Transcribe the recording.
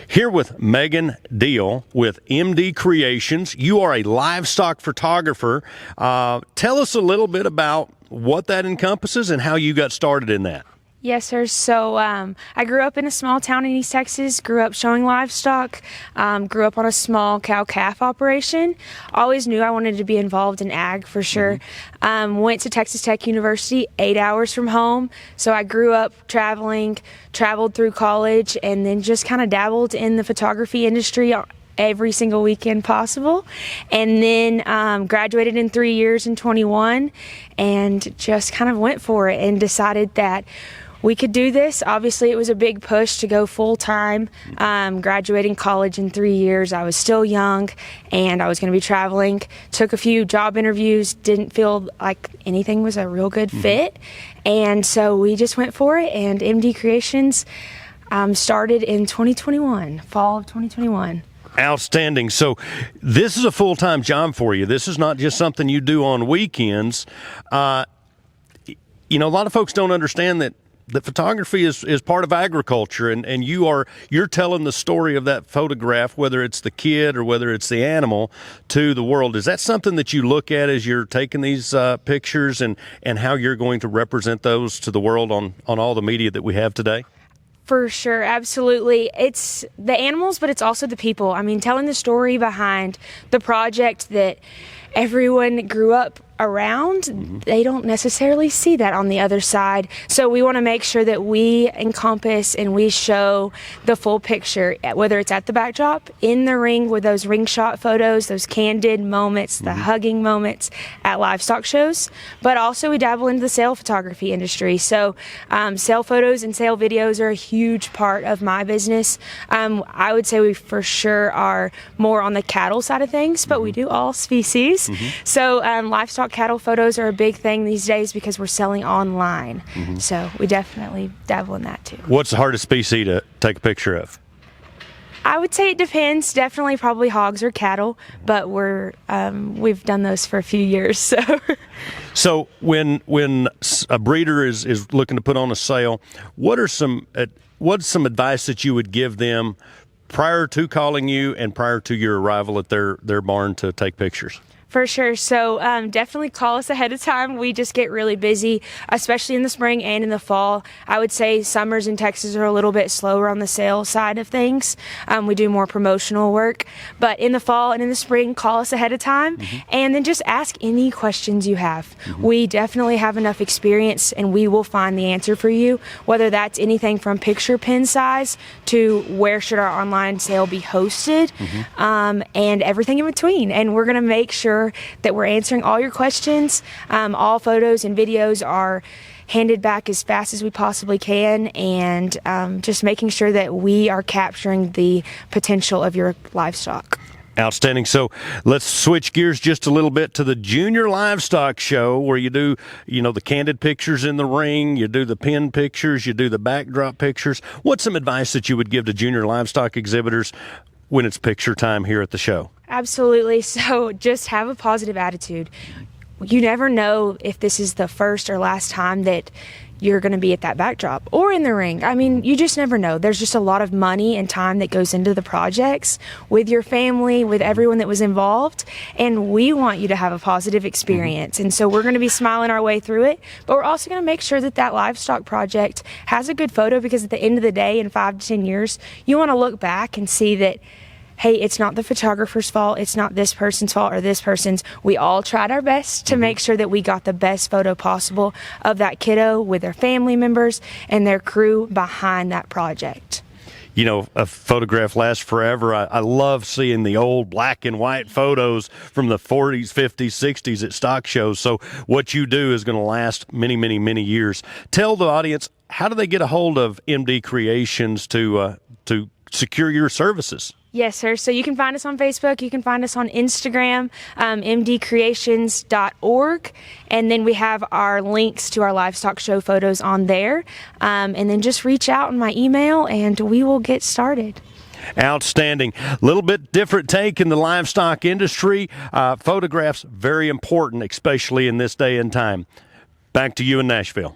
Here with Megan Diehl with MD Creations. You are a livestock photographer. Tell us a little bit about what that encompasses and how you got started in that. Yes, sir. So I grew up in a small town in East Texas, grew up showing livestock, grew up on a small cow-calf operation. Always knew I wanted to be involved in ag for sure. Went to Texas Tech University, 8 hours from home. So I grew up traveled through college, and then just kind of dabbled in the photography industry every single weekend possible, and then graduated in 3 years in 21, and just kind of went for it and decided that we could do this. Obviously, it was a big push to go full-time. Graduating college in 3 years, I was still young, and I was going to be traveling. Took a few job interviews, didn't feel like anything was a real good fit, and so we just went for it, and MD Creations started in 2021, fall of 2021. Outstanding. So this is a full-time job for you. This is not just something you do on weekends. A lot of folks don't understand that photography is part of agriculture, and you're telling the story of that photograph, whether it's the kid or whether it's the animal, to the world. Is that something that you look at as you're taking these pictures and how you're going to represent those to the world on all the media that we have today? For sure, absolutely. It's the animals, but it's also the people. I mean, telling the story behind the project that everyone grew up around, they don't necessarily see that on the other side. So we want to make sure that we encompass and we show the full picture, whether it's at the backdrop, in the ring with those ring shot photos, those candid moments, the hugging moments at livestock shows, but also we dabble into the sale photography industry. So sale photos and sale videos are a huge part of my business. I would say we for sure are more on the cattle side of things, but we do all species. So livestock cattle photos are a big thing these days because we're selling online. So we definitely dabble in that too. What's the hardest species to take a picture of? I would say it depends. Definitely probably hogs or cattle, but we've done those for a few years. So when a breeder is looking to put on a sale, what's some advice that you would give them prior to calling you and prior to your arrival at their barn to take pictures? For sure. So definitely call us ahead of time. We just get really busy, especially in the spring and in the fall. I would say summers in Texas are a little bit slower on the sales side of things. We do more promotional work. But in the fall and in the spring, call us ahead of time and then just ask any questions you have. We definitely have enough experience and we will find the answer for you, whether that's anything from picture pin size to where should our online sale be hosted, and everything in between. And we're going to make sure that we're answering all your questions. All photos and videos are handed back as fast as we possibly can, and just making sure that we are capturing the potential of your livestock. Outstanding. So let's switch gears just a little bit to the Junior Livestock Show, where you do, the candid pictures in the ring, you do the pin pictures, you do the backdrop pictures. What's some advice that you would give to junior livestock exhibitors when it's picture time here at the show? Absolutely. So just have a positive attitude. You never know if this is the first or last time that you're going to be at that backdrop or in the ring. I mean, you just never know. There's just a lot of money and time that goes into the projects with your family, with everyone that was involved, and we want you to have a positive experience. And so we're going to be smiling our way through it, but we're also going to make sure that that livestock project has a good photo, because at the end of the day, in 5 to 10 years, you want to look back and see that, hey, it's not the photographer's fault, it's not this person's fault or this person's. We all tried our best to make sure that we got the best photo possible of that kiddo with their family members and their crew behind that project. A photograph lasts forever. I love seeing the old black and white photos from the 40s, 50s, 60s at stock shows. So what you do is going to last many, many, many years. Tell the audience, how do they get a hold of MD Creations to secure your services? Yes, sir. So you can find us on Facebook. You can find us on Instagram, mdcreations.org. And then we have our links to our livestock show photos on there. And then just reach out on my email and we will get started. Outstanding. A little bit different take in the livestock industry. Photographs, very important, especially in this day and time. Back to you in Nashville.